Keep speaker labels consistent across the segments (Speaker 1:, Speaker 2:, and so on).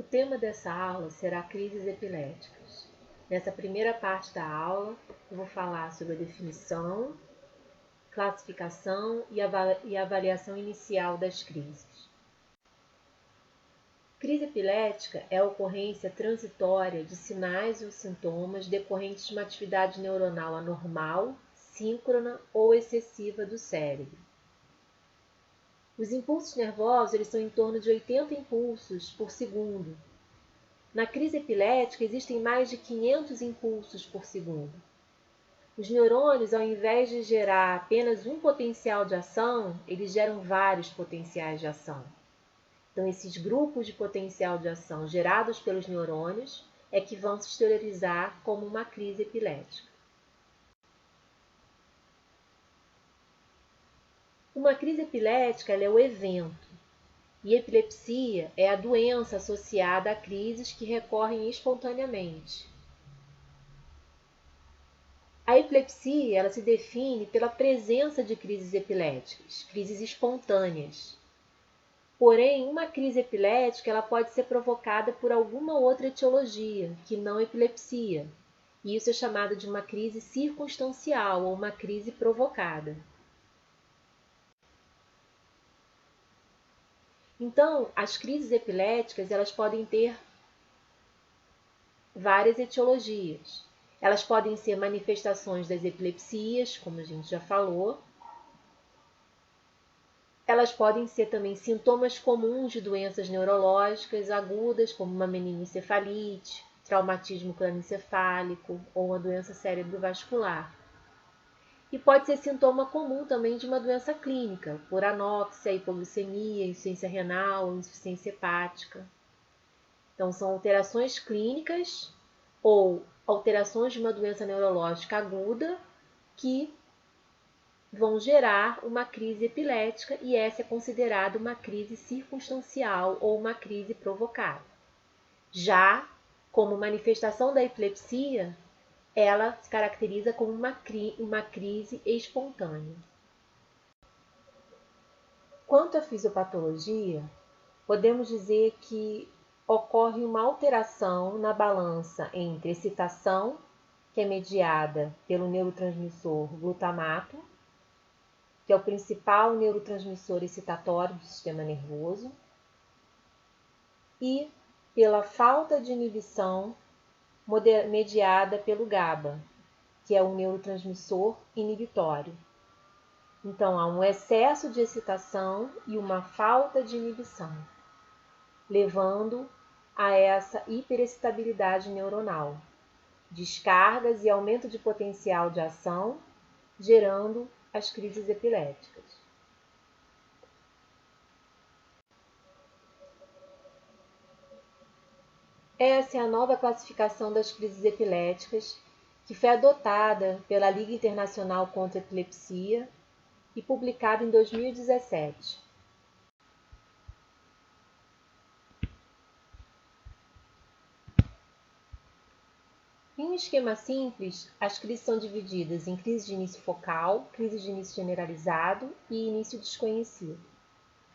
Speaker 1: tema dessa aula será crises epiléticas. Nessa primeira parte da aula, eu vou falar sobre a definição, classificação e avaliação inicial das crises. Crise epilética é a ocorrência transitória de sinais ou sintomas decorrentes de uma atividade neuronal anormal, síncrona ou excessiva do cérebro. Os impulsos nervosos eles são em torno de 80 impulsos por segundo. Na crise epilética existem mais de 500 impulsos por segundo. Os neurônios, ao invés de gerar apenas um potencial de ação, eles geram vários potenciais de ação. Então, esses grupos de potencial de ação gerados pelos neurônios é que vão se exteriorizar como uma crise epilética. Uma crise epilética é o evento, e epilepsia é a doença associada a crises que recorrem espontaneamente. A epilepsia ela se define pela presença de crises epiléticas, crises espontâneas. Porém, uma crise epilética ela pode ser provocada por alguma outra etiologia, que não epilepsia. E isso é chamado de uma crise circunstancial ou uma crise provocada. Então, as crises epiléticas elas podem ter várias etiologias. Elas podem ser manifestações das epilepsias, como a gente já falou. Elas podem ser também sintomas comuns de doenças neurológicas agudas, como uma meningoencefalite, traumatismo crânioencefálico ou uma doença cerebrovascular. E pode ser sintoma comum também de uma doença clínica, por anóxia, hipoglicemia, insuficiência renal, insuficiência hepática. Então, são alterações clínicas ou alterações de uma doença neurológica aguda que vão gerar uma crise epilética e essa é considerada uma crise circunstancial ou uma crise provocada. Já como manifestação da epilepsia, ela se caracteriza como uma crise espontânea. Quanto à fisiopatologia, podemos dizer que ocorre uma alteração na balança entre excitação, que é mediada pelo neurotransmissor glutamato, que é o principal neurotransmissor excitatório do sistema nervoso, e pela falta de inibição mediada pelo GABA, que é o neurotransmissor inibitório. Então, há um excesso de excitação e uma falta de inibição, levando a essa hiperexcitabilidade neuronal, descargas e aumento de potencial de ação, gerando as crises epiléticas. Essa é a nova classificação das crises epiléticas, que foi adotada pela Liga Internacional contra a Epilepsia e publicada em 2017. Em um esquema simples, as crises são divididas em crise de início focal, crise de início generalizado e início desconhecido.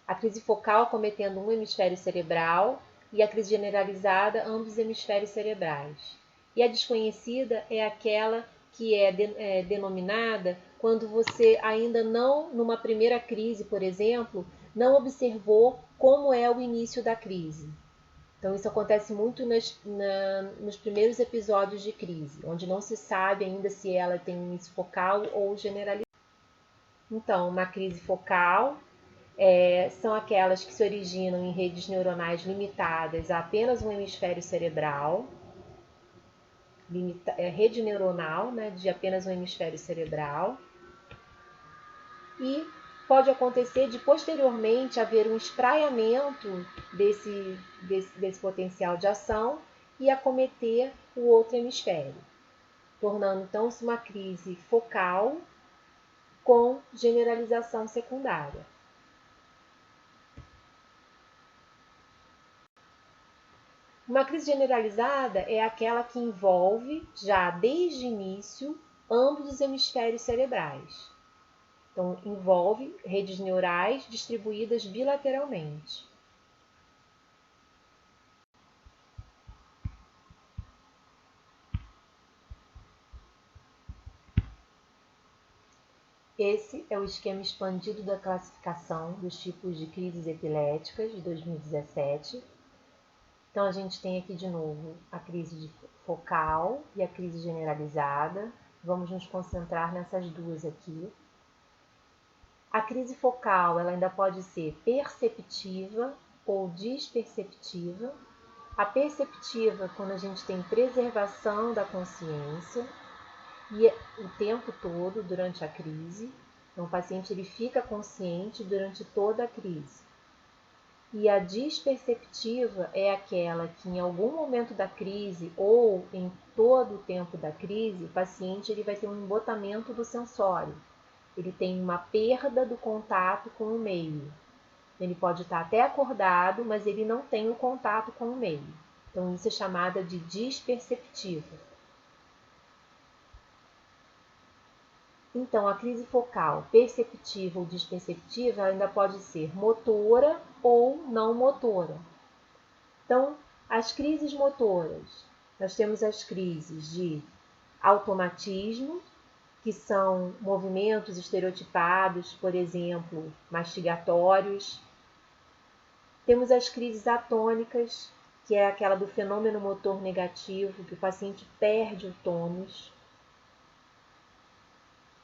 Speaker 1: A crise focal cometendo um hemisfério cerebral e a crise generalizada ambos os hemisférios cerebrais. E a desconhecida é aquela que é denominada quando você ainda não, numa primeira crise, por exemplo, não observou como é o início da crise. Então, isso acontece muito nos primeiros episódios de crise, onde não se sabe ainda se ela tem início focal ou generalizado. Então, uma crise focal são aquelas que se originam em redes neuronais limitadas a apenas um hemisfério cerebral, rede neuronal, né, de apenas um hemisfério cerebral, e pode acontecer de posteriormente haver um espraiamento desse potencial de ação e acometer o outro hemisfério, tornando então uma crise focal com generalização secundária. Uma crise generalizada é aquela que envolve, já desde o início, ambos os hemisférios cerebrais. Então, envolve redes neurais distribuídas bilateralmente. Esse é o esquema expandido da classificação dos tipos de crises epiléticas de 2017. Então, a gente tem aqui de novo a crise focal e a crise generalizada. Vamos nos concentrar nessas duas aqui. A crise focal ela ainda pode ser perceptiva ou desperceptiva. A perceptiva, quando a gente tem preservação da consciência, e o tempo todo durante a crise. Então, o paciente ele fica consciente durante toda a crise. E a desperceptiva é aquela que em algum momento da crise ou em todo o tempo da crise, o paciente ele vai ter um embotamento do sensório. Ele tem uma perda do contato com o meio. Ele pode estar até acordado, mas ele não tem o contato com o meio. Então, isso é chamada de desperceptiva. Então, a crise focal perceptiva ou desperceptiva ainda pode ser motora ou não motora. Então, as crises motoras, nós temos as crises de automatismo, que são movimentos estereotipados, por exemplo, mastigatórios. Temos as crises atônicas, que é aquela do fenômeno motor negativo, que o paciente perde o tônus.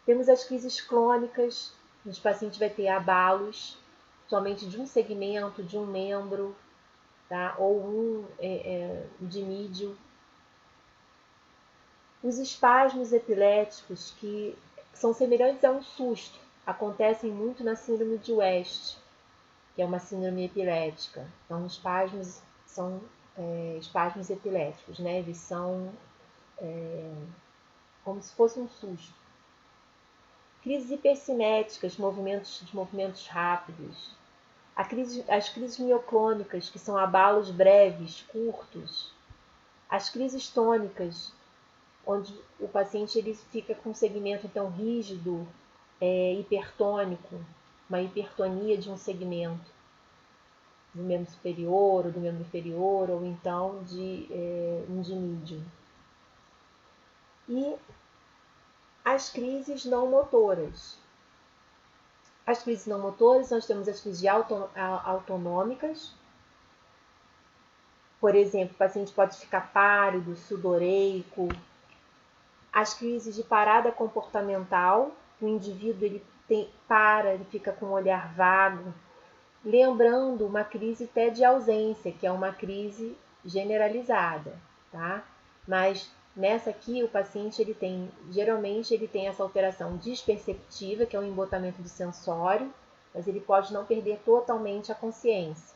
Speaker 1: Temos as crises clônicas, onde o paciente vai ter abalos somente de um segmento, de um membro, tá? Ou um dimídio. Os espasmos epiléticos, que são semelhantes a um susto, acontecem muito na síndrome de West, que é uma síndrome epilética. Então, os espasmos são espasmos epiléticos, né? Eles são como se fosse um susto. Crises hipercinéticas, movimentos rápidos. As crises mioclônicas, que são abalos breves, curtos. As crises tônicas, onde o paciente ele fica com um segmento então rígido, hipertônico, uma hipertonia de um segmento, do membro superior ou do membro inferior, ou então de um dimídio. E as crises não motoras. As crises não motoras, nós temos as crises autonômicas. Por exemplo, o paciente pode ficar pálido, sudoreico. As crises de parada comportamental, o indivíduo ele fica com um olhar vago, lembrando uma crise até de ausência, que é uma crise generalizada, tá? Mas nessa aqui, o paciente geralmente ele tem essa alteração desperceptiva, que é o embotamento do sensório, mas ele pode não perder totalmente a consciência.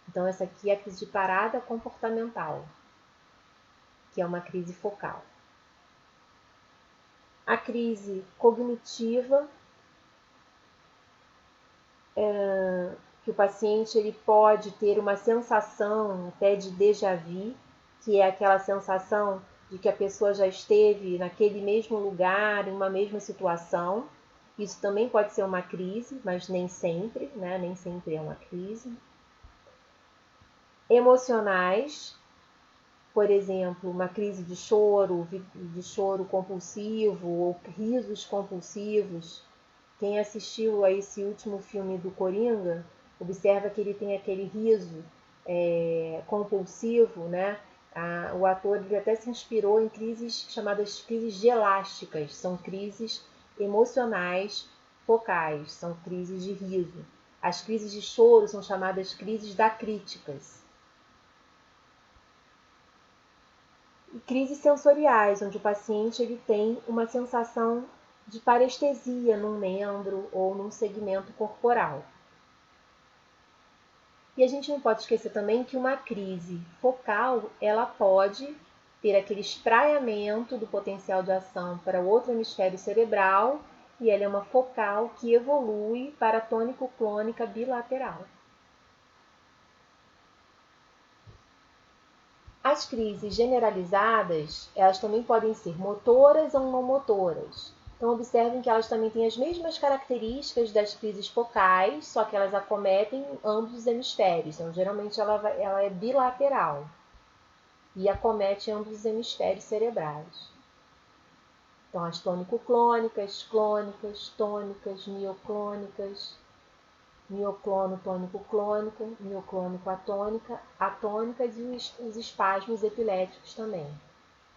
Speaker 1: Então, essa aqui é a crise de parada comportamental, que é uma crise focal. A crise cognitiva, que o paciente ele pode ter uma sensação até de déjà vu, que é aquela sensação de que a pessoa já esteve naquele mesmo lugar, em uma mesma situação. Isso também pode ser uma crise, mas nem sempre, né? Nem sempre é uma crise. Emocionais, por exemplo, uma crise de choro compulsivo ou risos compulsivos. Quem assistiu a esse último filme do Coringa, observa que ele tem aquele riso compulsivo, né? O ator ele até se inspirou em crises chamadas crises gelásticas, são crises emocionais focais, são crises de riso. As crises de choro são chamadas crises dacríticas. E crises sensoriais, onde o paciente ele tem uma sensação de parestesia num membro ou num segmento corporal. E a gente não pode esquecer também que uma crise focal, ela pode ter aquele espraiamento do potencial de ação para o outro hemisfério cerebral, e ela é uma focal que evolui para tônico-clônica bilateral. As crises generalizadas, elas também podem ser motoras ou não motoras. Então, observem que elas também têm as mesmas características das crises focais, só que elas acometem ambos os hemisférios. Então, geralmente, ela é bilateral e acomete ambos os hemisférios cerebrais. Então, as tônico-clônicas, clônicas, tônicas, mioclônicas, mioclono tônico-clônico, mioclônico atônica, atônicas e os espasmos epiléticos também,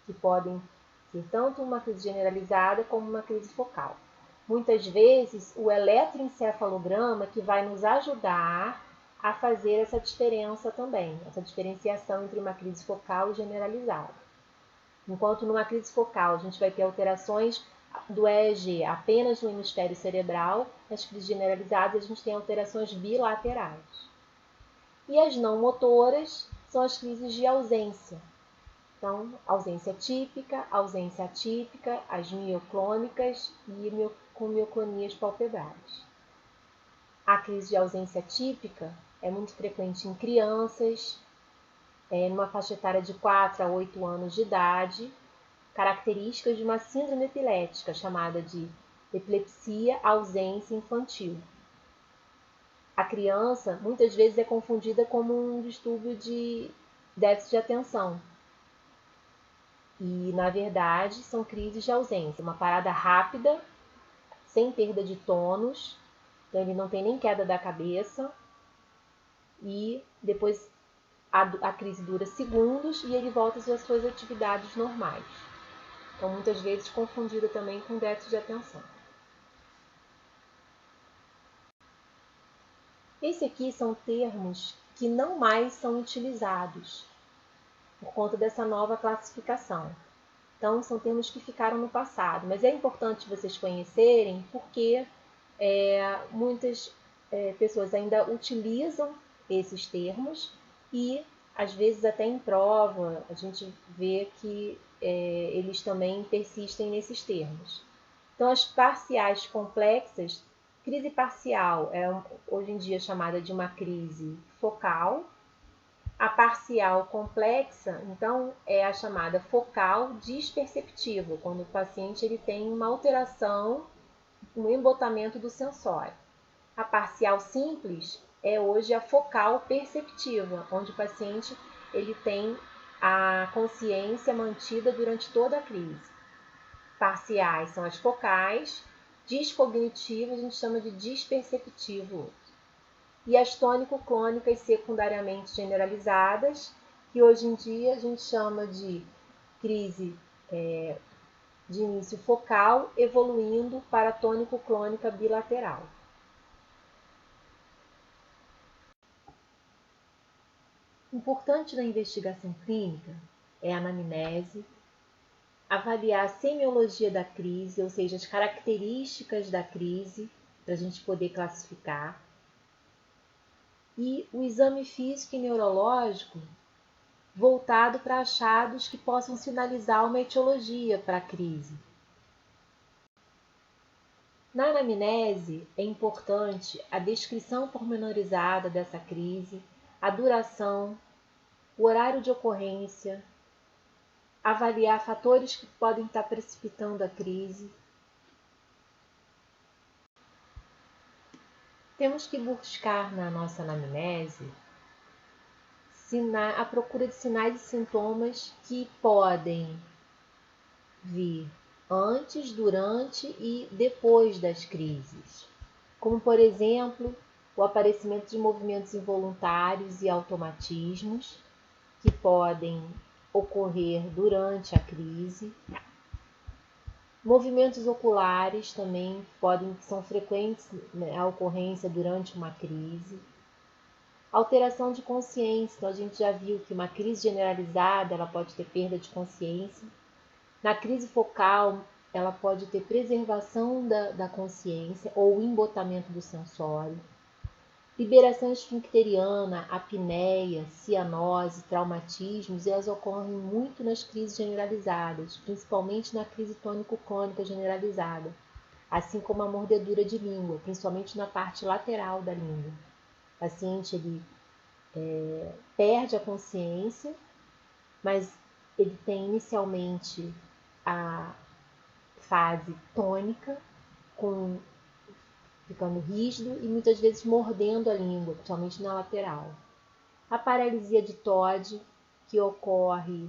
Speaker 1: que podem ser tanto uma crise generalizada como uma crise focal. Muitas vezes, o eletroencefalograma que vai nos ajudar a fazer essa diferença também, essa diferenciação entre uma crise focal e generalizada. Enquanto numa crise focal a gente vai ter alterações do EEG apenas no hemisfério cerebral, nas crises generalizadas a gente tem alterações bilaterais. E as não motoras são as crises de ausência. Então, ausência típica, ausência atípica, as mioclônicas e com mioclonias palpebrais. A crise de ausência típica é muito frequente em crianças, numa faixa etária de 4 a 8 anos de idade, características de uma síndrome epilética chamada de epilepsia ausência infantil. A criança muitas vezes é confundida como um distúrbio de déficit de atenção. E, na verdade, são crises de ausência, uma parada rápida, sem perda de tônus, então ele não tem nem queda da cabeça, e depois a crise dura segundos e ele volta às suas atividades normais. Então, muitas vezes confundida também com déficit de atenção. Esse aqui são termos que não mais são utilizados por conta dessa nova classificação. Então, são termos que ficaram no passado, mas é importante vocês conhecerem porque muitas pessoas ainda utilizam esses termos e, às vezes, até em prova, a gente vê que eles também persistem nesses termos. Então, as parciais complexas, crise parcial é hoje em dia chamada de uma crise focal. A parcial complexa, então, é a chamada focal disperceptiva, quando o paciente ele tem uma alteração no embotamento do sensório. A parcial simples é hoje a focal perceptiva, onde o paciente ele tem a consciência mantida durante toda a crise. Parciais são as focais, descognitivas a gente chama de desperceptivo. E as tônico-clônicas secundariamente generalizadas, que hoje em dia a gente chama de crise de início focal, evoluindo para tônico-clônica bilateral. Importante na investigação clínica é a anamnese, avaliar a semiologia da crise, ou seja, as características da crise, para a gente poder classificar. E o exame físico e neurológico voltado para achados que possam sinalizar uma etiologia para a crise. Na anamnese, é importante a descrição pormenorizada dessa crise, a duração, o horário de ocorrência, avaliar fatores que podem estar precipitando a crise. Temos que buscar na nossa anamnese a procura de sinais e sintomas que podem vir antes, durante e depois das crises, como, por exemplo, o aparecimento de movimentos involuntários e automatismos que podem ocorrer durante a crise. Movimentos oculares também são frequentes, né, a ocorrência durante uma crise. Alteração de consciência, então a gente já viu que uma crise generalizada ela pode ter perda de consciência. Na crise focal, ela pode ter preservação da consciência ou embotamento do sensório. Liberação esfincteriana, apneia, cianose, traumatismos, elas ocorrem muito nas crises generalizadas, principalmente na crise tônico-clônica generalizada, assim como a mordedura de língua, principalmente na parte lateral da língua. O paciente ele perde a consciência, mas ele tem inicialmente a fase tônica, ficando rígido e muitas vezes mordendo a língua, principalmente na lateral. A paralisia de Todd, que ocorre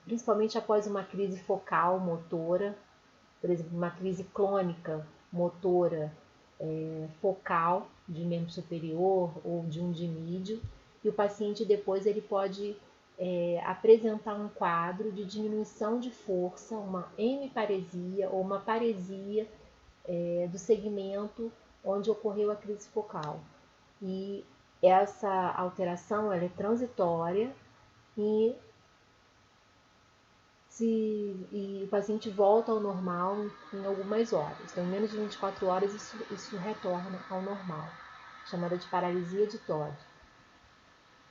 Speaker 1: principalmente após uma crise focal motora, por exemplo, uma crise clônica motora focal de membro superior ou de um dimídio, e o paciente depois ele pode apresentar um quadro de diminuição de força, uma hemiparesia ou uma paresia do segmento onde ocorreu a crise focal. E essa alteração ela é transitória e o paciente volta ao normal em algumas horas. Então, em menos de 24 horas, isso retorna ao normal, chamada de paralisia de Todd.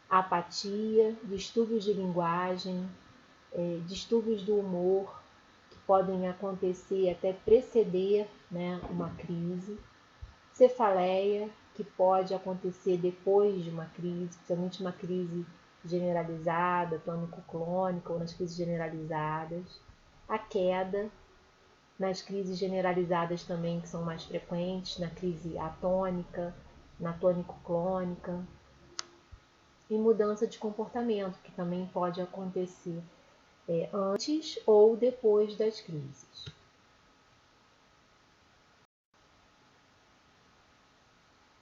Speaker 1: Apatia, distúrbios de linguagem, distúrbios do humor, que podem acontecer até preceder, né, uma crise. Cefaleia, que pode acontecer depois de uma crise, principalmente uma crise generalizada, tônico-clônica ou nas crises generalizadas. A queda, nas crises generalizadas também, que são mais frequentes, na crise atônica, na tônico-clônica. E mudança de comportamento, que também pode acontecer antes ou depois das crises.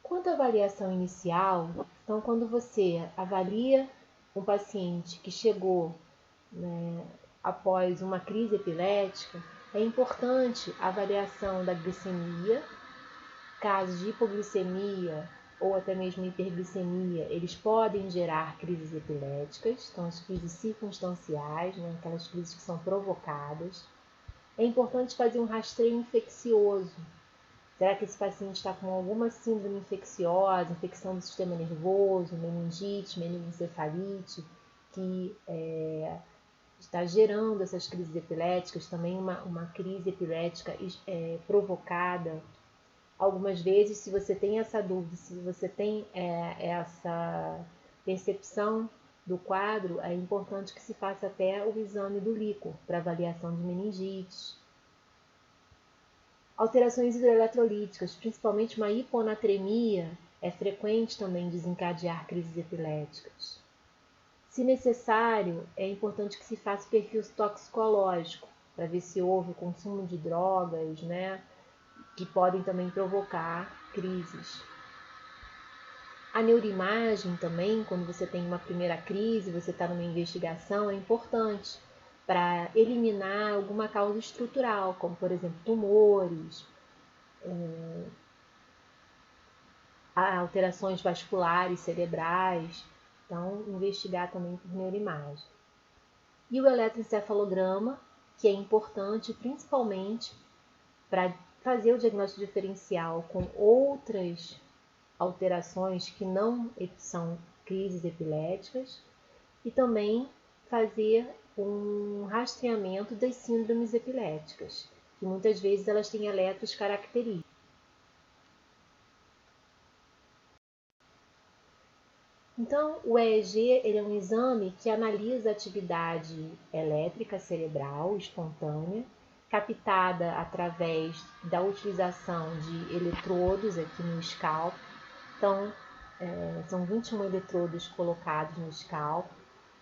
Speaker 1: Quanto à avaliação inicial, então quando você avalia um paciente que chegou, né, após uma crise epilética, é importante a avaliação da glicemia. Casos de hipoglicemia ou até mesmo hiperglicemia, eles podem gerar crises epiléticas, então as crises circunstanciais, né, aquelas crises que são provocadas. É importante fazer um rastreio infeccioso. Será que esse paciente está com alguma síndrome infecciosa, infecção do sistema nervoso, meningite, meningoencefalite, que está gerando essas crises epiléticas? Também uma crise epilética provocada. Algumas vezes, se você tem essa dúvida, se você tem essa percepção do quadro, é importante que se faça até o exame do líquor para avaliação de meningite. Alterações hidroeletrolíticas, principalmente uma hiponatremia, é frequente também desencadear crises epiléticas. Se necessário, é importante que se faça o perfil toxicológico, para ver se houve consumo de drogas, né, que podem também provocar crises. A neuroimagem também, quando você tem uma primeira crise, você está numa investigação, é importante para eliminar alguma causa estrutural, como por exemplo tumores, alterações vasculares cerebrais. Então, investigar também por neuroimagem. E o eletroencefalograma, que é importante principalmente para fazer o diagnóstico diferencial com outras alterações que não são crises epiléticas, e também fazer um rastreamento das síndromes epiléticas, que muitas vezes elas têm eletros característicos. Então, o EEG ele é um exame que analisa a atividade elétrica cerebral espontânea, captada através da utilização de eletrodos aqui no scalp. Então, são 21 eletrodos colocados no scalp,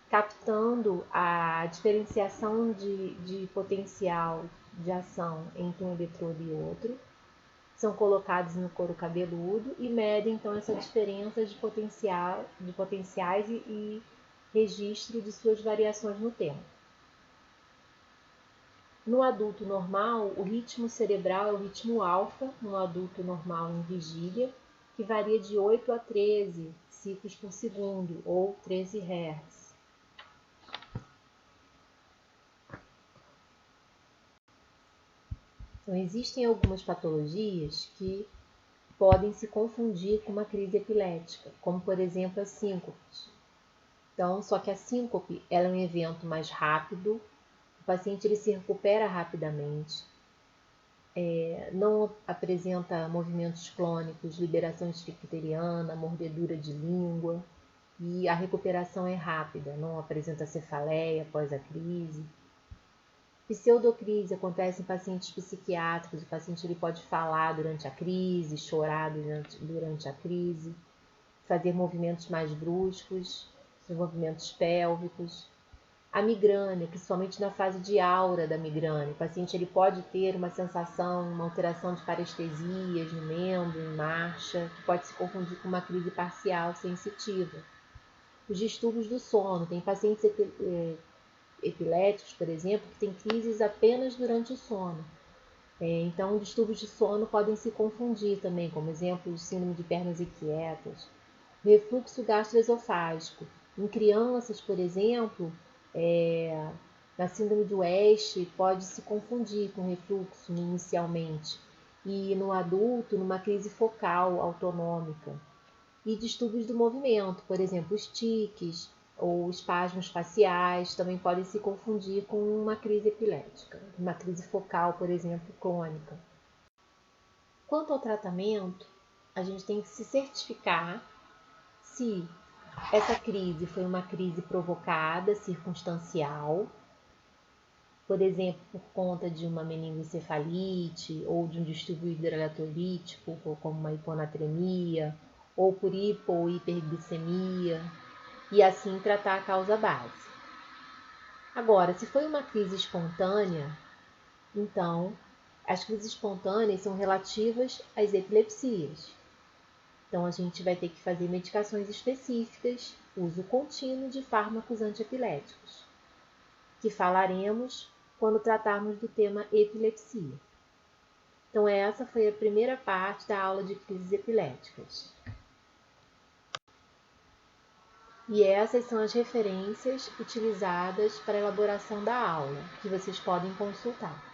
Speaker 1: captando a diferenciação de potencial de ação entre um eletrodo e outro. São colocados no couro cabeludo e medem então essa diferença de potenciais e registro de suas variações no tempo. No adulto normal, o ritmo cerebral é o ritmo alfa, no adulto normal em vigília, que varia de 8 a 13 ciclos por segundo, ou 13 Hz. Então, existem algumas patologias que podem se confundir com uma crise epilética, como por exemplo as síncopes. Então, só que a síncope ela é um evento mais rápido, o paciente ele se recupera rapidamente, não apresenta movimentos clônicos, liberação esficteriana, mordedura de língua, e a recuperação é rápida, não apresenta cefaleia após a crise. Pseudocrise acontece em pacientes psiquiátricos, o paciente ele pode falar durante a crise, chorar durante a crise, fazer movimentos mais bruscos, movimentos pélvicos. A migrânia, principalmente na fase de aura da migrânia, o paciente ele pode ter uma sensação, uma alteração de parestesias no membro, em marcha, que pode se confundir com uma crise parcial sensitiva. Os distúrbios do sono, tem pacientes epiléticos, por exemplo, que têm crises apenas durante o sono. Então, distúrbios de sono podem se confundir também, como exemplo, o síndrome de pernas inquietas. Refluxo gastroesofágico. Em crianças, por exemplo, na síndrome do West, pode se confundir com refluxo inicialmente. E no adulto, numa crise focal autonômica. E distúrbios do movimento, por exemplo, os tiques ou espasmos faciais, também podem se confundir com uma crise epilética, uma crise focal, por exemplo, crônica. Quanto ao tratamento, a gente tem que se certificar se essa crise foi uma crise provocada, circunstancial, por exemplo, por conta de uma meningoencefalite ou de um distúrbio hidroeletrolítico, como uma hiponatremia, ou por hipo ou hiperglicemia, e assim tratar a causa base. Agora, se foi uma crise espontânea, então as crises espontâneas são relativas às epilepsias. Então a gente vai ter que fazer medicações específicas, uso contínuo de fármacos antiepiléticos, que falaremos quando tratarmos do tema epilepsia. Então essa foi a primeira parte da aula de crises epiléticas. E essas são as referências utilizadas para a elaboração da aula, que vocês podem consultar.